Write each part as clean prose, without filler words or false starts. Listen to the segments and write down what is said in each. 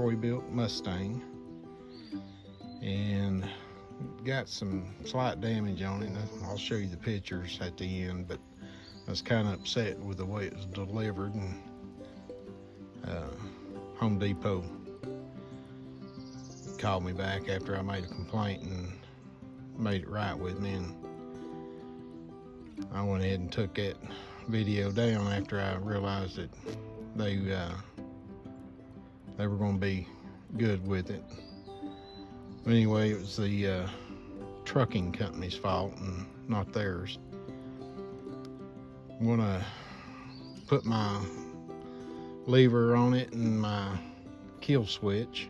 Tory built Mustang, and got some slight damage on it, and I'll show you the pictures at the end, but I was kind of upset with the way it was delivered, and Home Depot called me back after I made a complaint and made it right with me, and I went ahead and took that video down after I realized that they were going to be good with it. But anyway, it was the trucking company's fault and not theirs. I'm gonna put my lever on it and my kill switch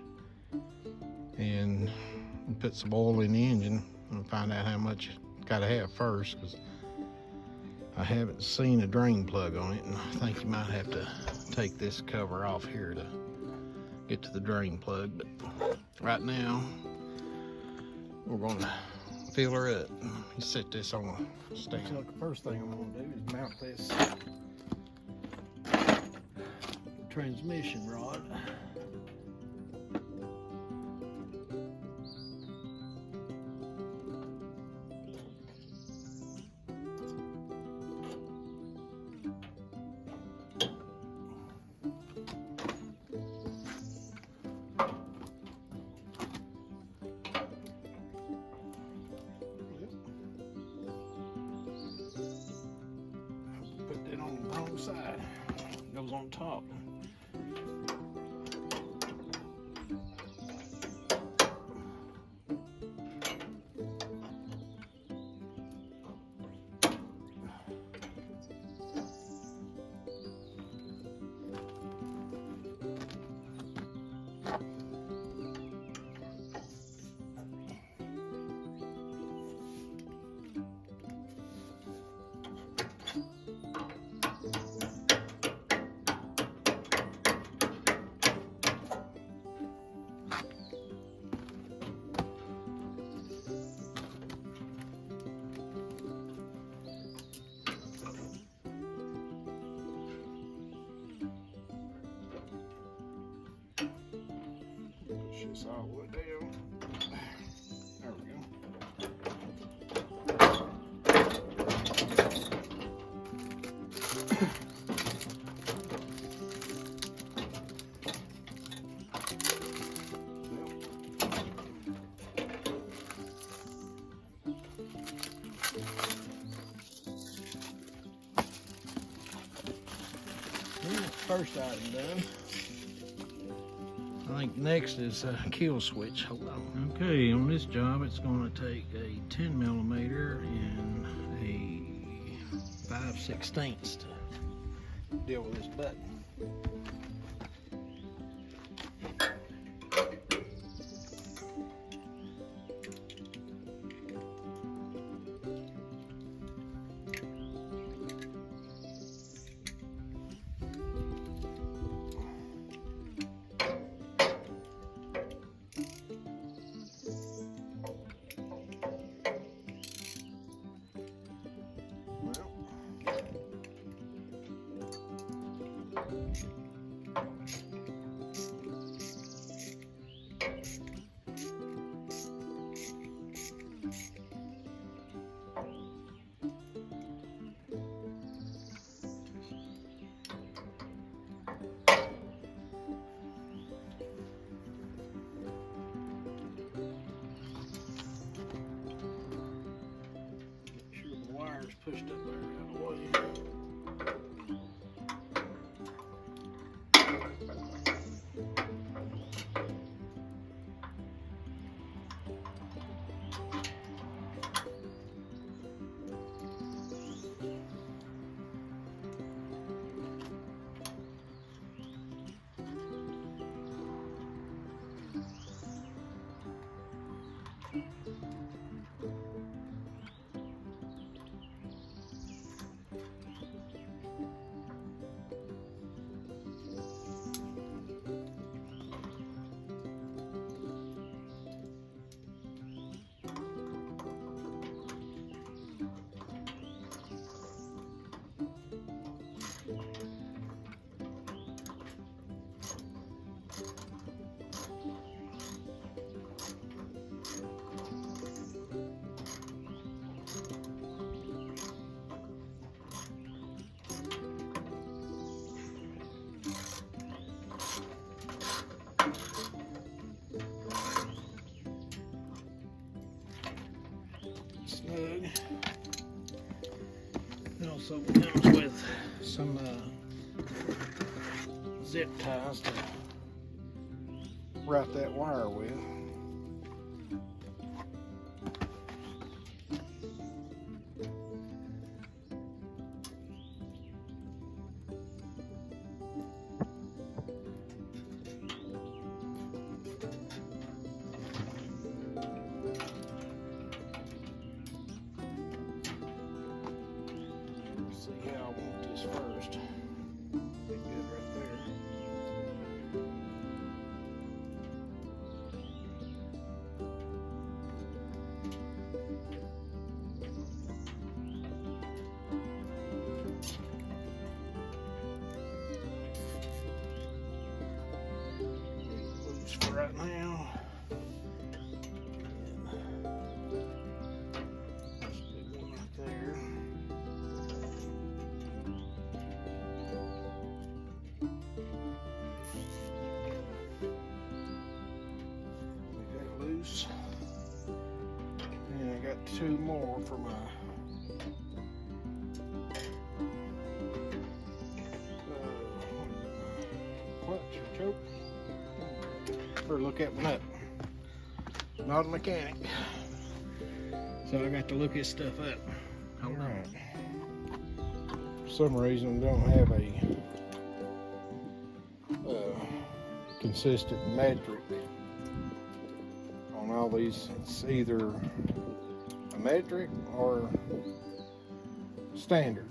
and put some oil in the engine and find out how much it's got to have first, because I haven't seen a drain plug on it, and I think you might have to take this cover off here to get to the drain plug. But right now we're gonna fill her up. You set this on a stand. So the first thing I'm gonna do is mount this transmission rod. Side goes on top. This all the way down. There we go. First item done. I think next is a kill switch. Hold on. Okay, on this job it's going to take a 10mm and a 5/16 to deal with this button. Pushed up there out of the way. It also comes with some zip ties to wrap that wire with. See how I want this first. Be good right there. Loose for right now. There's a big one right there. Loose, and I got 2 more for my clutch or choke. Better look that one up. Not a mechanic, so I got to look this stuff up. All right. For some reason, I don't have a consistent metric on all these. It's either a metric or standard,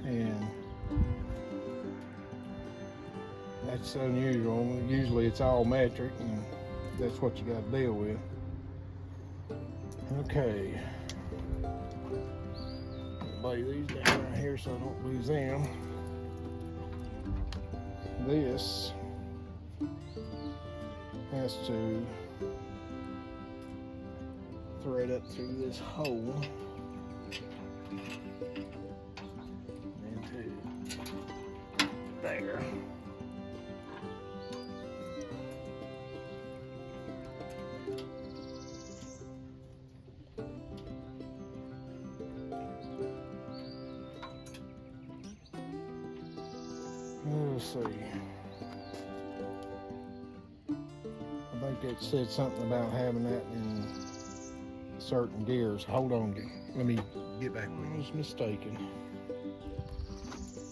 and that's unusual. Usually it's all metric, and that's what you got to deal with. Okay, lay these down right here so I don't lose them. This has to thread up through this hole into there. Let's see. I think it said something about having that in certain gears. Hold on, let me get back with you. I was mistaken.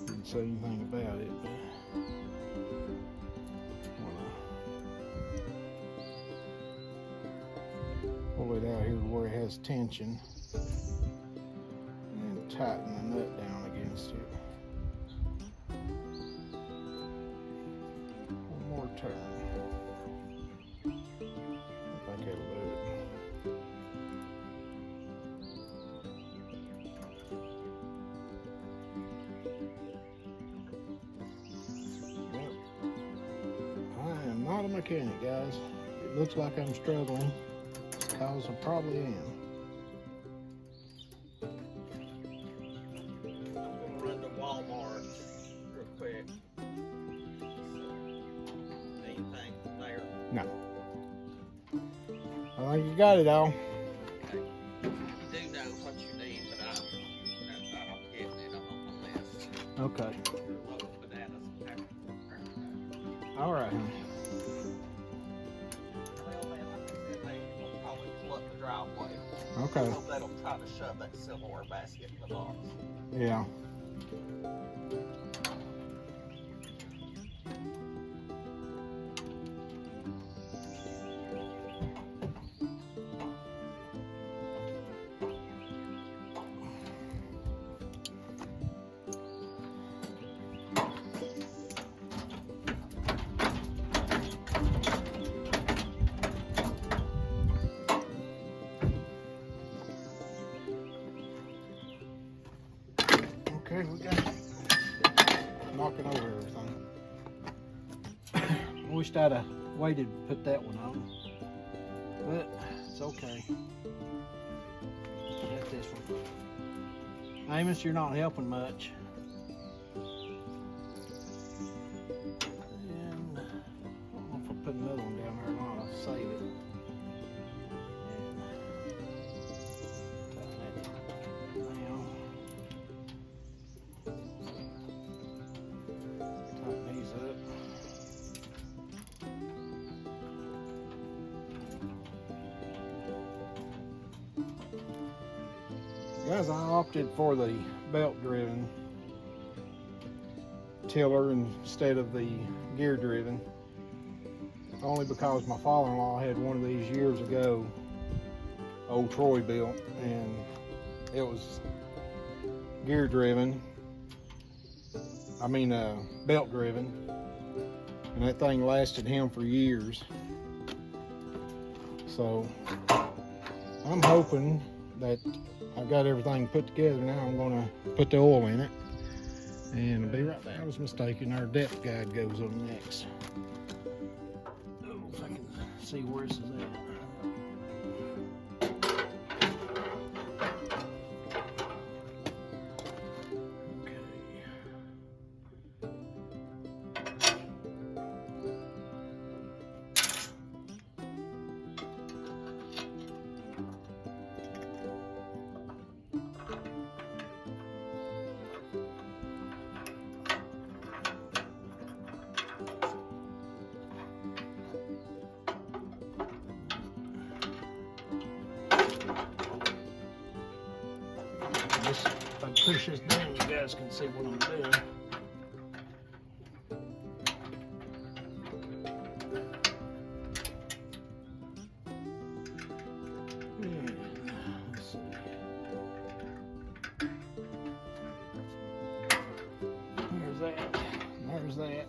Didn't say anything about it, but pull it out here to where it has tension and then tighten the nut down against it. One more turn. I think that'll do it. Yep. I am not a mechanic, guys. It looks like I'm struggling, because I probably am. I'm gonna run to Walmart real quick. Anything there? No. I think you got it all. Okay. You do know what you need, but I'm getting it on my list. Okay. You're loaded bananas. All right. Well, man, like I said, they will probably pull up the driveway. Okay. I hope they don't try to shove that silverware basket in the box. Yeah. Okay, we got it. Knocking over everything. I wished I'd have waited to put that one on, but it's okay. Got this one. Amos, you're not helping much. And I don't know if I put another one down there or not. I'll save it. And tighten that down. Guys, I opted for the belt-driven tiller instead of the gear-driven, only because my father-in-law had one of these years ago, old Troy built, and it was gear-driven. I mean belt-driven, and that thing lasted him for years. So I'm hoping that I've got everything put together now. I'm gonna put the oil in it and I'll be right back. I was mistaken, our depth guide goes on next. Oh, if I can see where this is at. If I push this down, you guys can see what I'm doing. Let's see. There's that. There's that.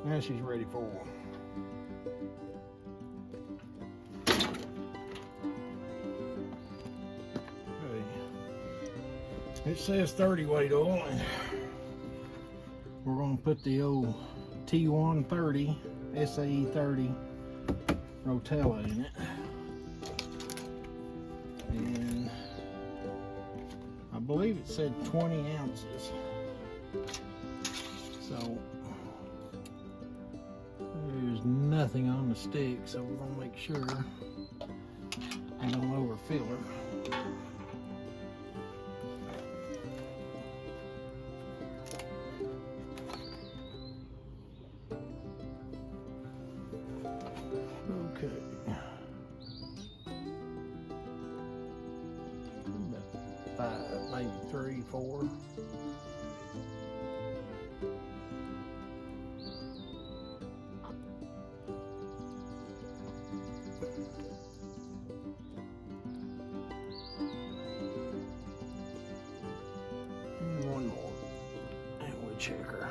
Now she's ready for one. It says 30 weight oil, and we're going to put the old T130 SAE 30 Rotella in it, and I believe it said 20 ounces, so there's nothing on the stick, so we're going to make sure I don't overfill her. Okay. About 5, maybe 3, 4. And one more. And we check her.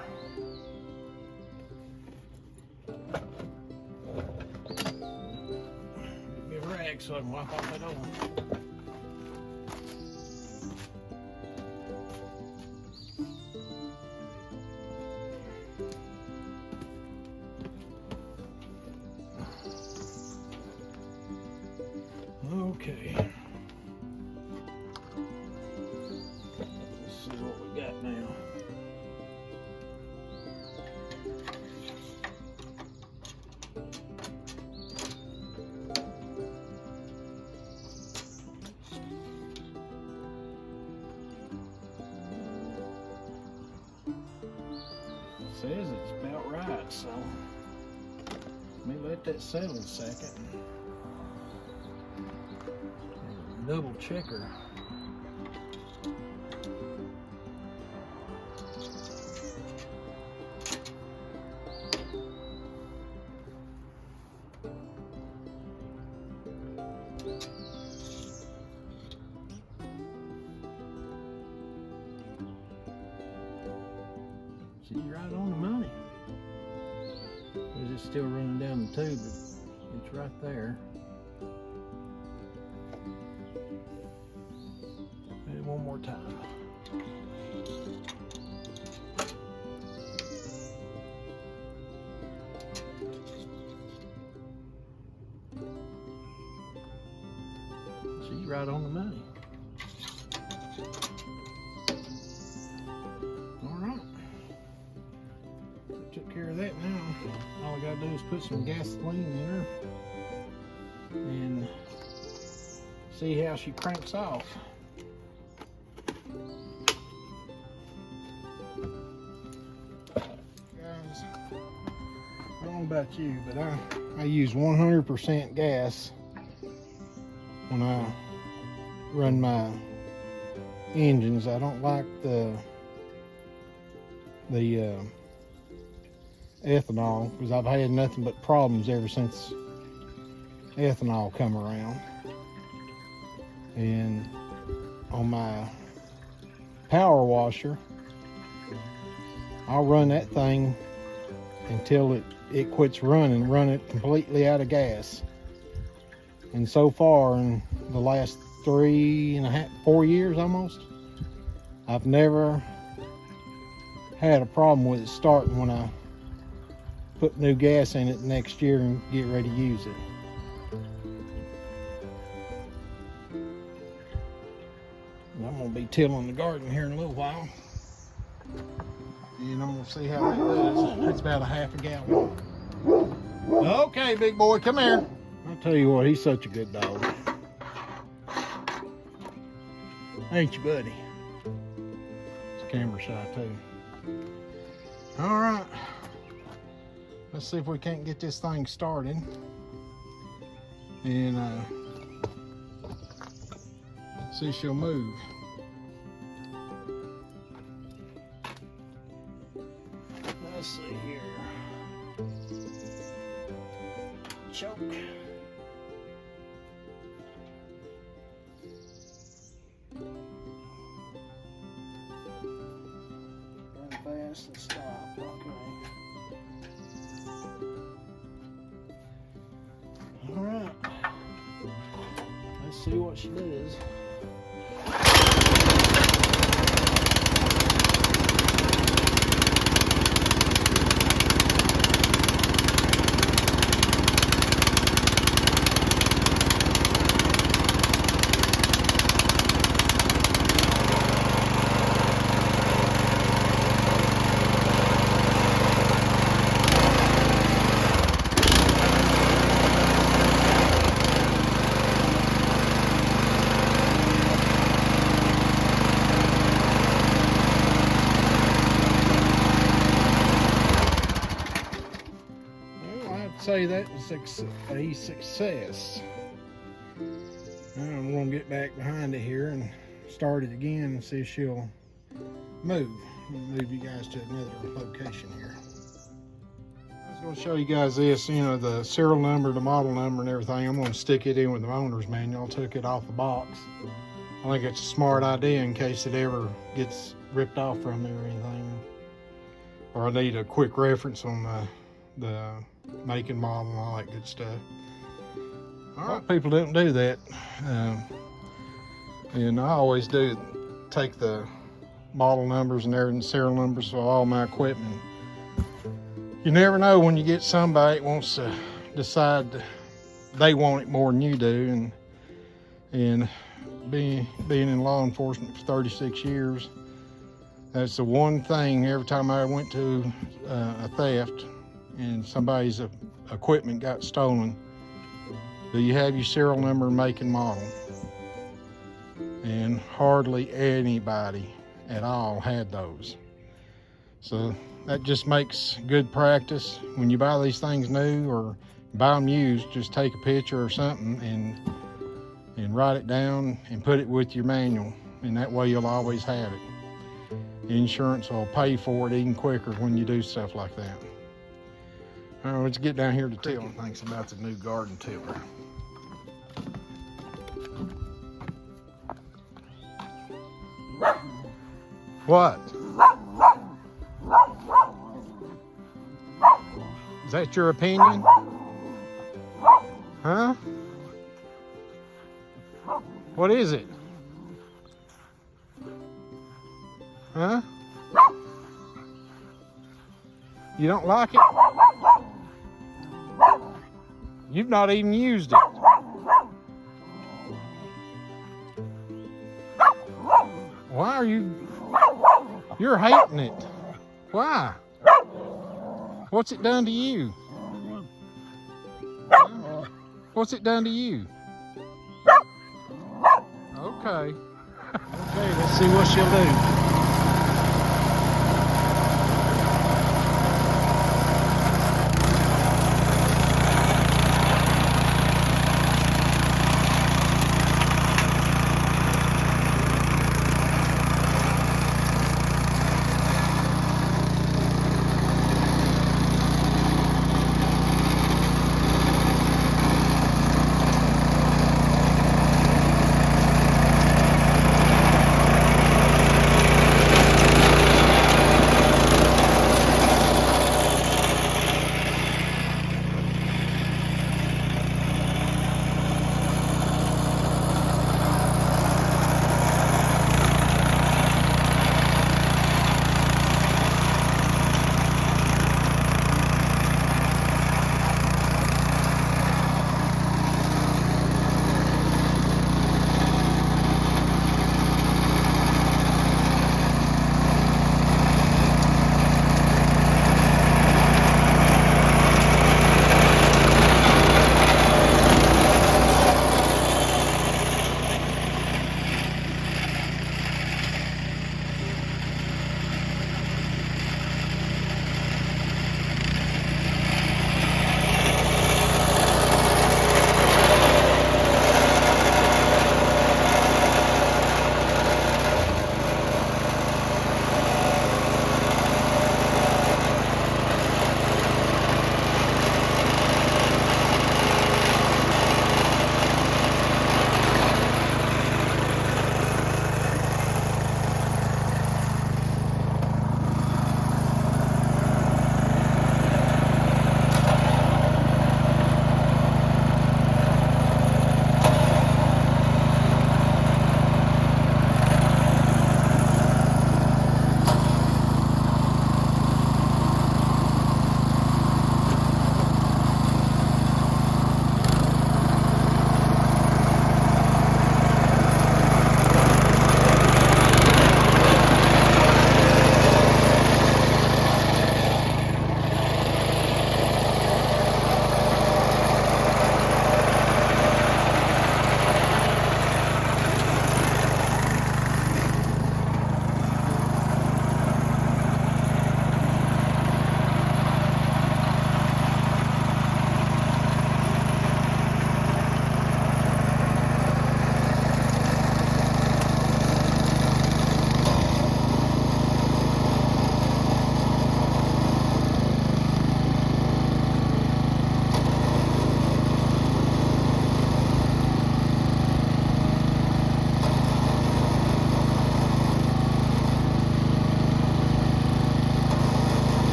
So I can wipe off that oil. Okay. This is what we got now. Says it's about right, so let me let that settle a second. Double checker. She's right on the money. Is it still running down the tube? It's right there. And one more time. She's right on the money. Took care of that now. All I gotta do is put some gasoline in her and see how she cranks off. Guys, I don't know about you, but I use 100% gas when I run my engines. I don't like the ethanol, because I've had nothing but problems ever since ethanol come around. And on my power washer, I'll run that thing until it quits running, run it completely out of gas. And so far, in the last 3.5, 4 years almost, I've never had a problem with it starting when I put new gas in it next year and get ready to use it. And I'm gonna be tilling the garden here in a little while, and I'm gonna see how that does. It's about a half a gallon. Okay, big boy, come here. I'll tell you what, he's such a good dog. Ain't you, buddy? It's camera shy too. All right, let's see if we can't get this thing started. And see if she'll move. Let's see here. Choke. Run fast and stop. Okay. All right. Let's see what she does. Say that was a success. I'm going to get back behind it here and start it again and see if she'll move. I'll move you guys to another location here. I was going to show you guys this, you know, the serial number, the model number and everything. I'm going to stick it in with the owner's manual. I took it off the box. I think it's a smart idea in case it ever gets ripped off from me or anything. Or I need a quick reference on the make and model and all that good stuff. All right, people don't do that. And I always do take the model numbers and everything, serial numbers for all my equipment. You never know when you get somebody that wants to decide they want it more than you do. And being in law enforcement for 36 years, that's the one thing every time I went to a theft and somebody's equipment got stolen, do you have your serial number, make and model? And hardly anybody at all had those. So that just makes good practice. When you buy these things new or buy them used, just take a picture or something and write it down and put it with your manual, and that way you'll always have it. Insurance will pay for it even quicker when you do stuff like that. All right, let's get down here to till. Thinks about the new garden tiller. What? Is that your opinion? Huh? What is it? Huh? You don't like it? You've not even used it. Why are you? You're hating it. Why? What's it done to you? What's it done to you? Okay. Okay, let's see what she'll do.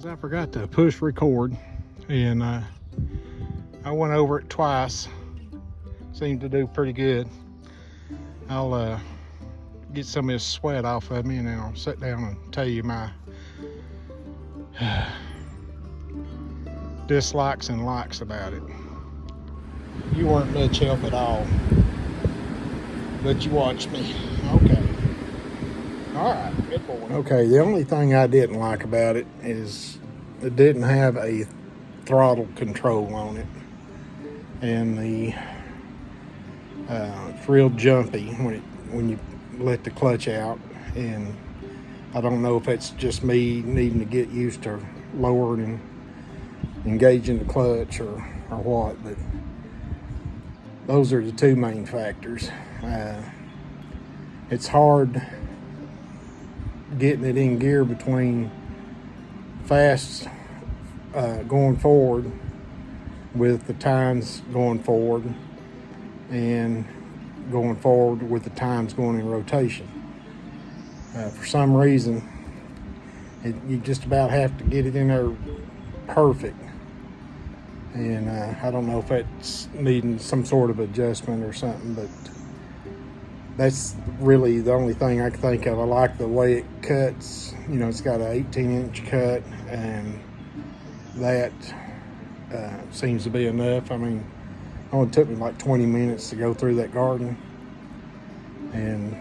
Guys, I forgot to push record, and I went over it twice. Seemed to do pretty good. I'll get some of this sweat off of me, and then I'll sit down and tell you my dislikes and likes about it. You weren't much help at all, but you watched me. Okay. All right, good boy. Okay, the only thing I didn't like about it is it didn't have a throttle control on it, and it's real jumpy when you let the clutch out. And I don't know if it's just me needing to get used to lowering and engaging the clutch or what, but those are the two main factors. It's hard getting it in gear between fast going forward with the tines going forward and going forward with the tines going in rotation. For some reason, you just about have to get it in there perfect. And I don't know if it's needing some sort of adjustment or something, but that's really the only thing I can think of. I like the way it cuts. You know, it's got an 18-inch cut, and that seems to be enough. I mean, it only took me like 20 minutes to go through that garden. And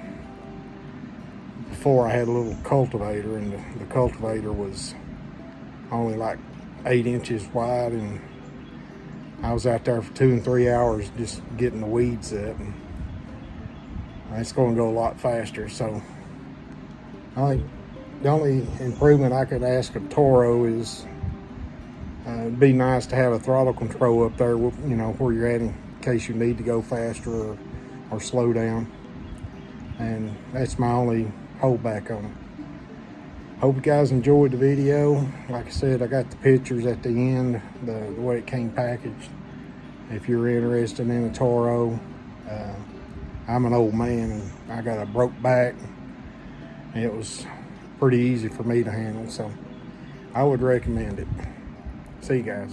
before I had a little cultivator, and the cultivator was only like 8 inches wide, and I was out there for 2 and 3 hours just getting the weeds up. And it's going to go a lot faster. So I think the only improvement I could ask of Toro is it'd be nice to have a throttle control up there, you know, where you're at in case you need to go faster or slow down. And that's my only holdback on it. Hope you guys enjoyed the video. Like I said, I got the pictures at the end, the way it came packaged. If you're interested in a Toro, I'm an old man and I got a broke back, and it was pretty easy for me to handle, so I would recommend it. See you guys.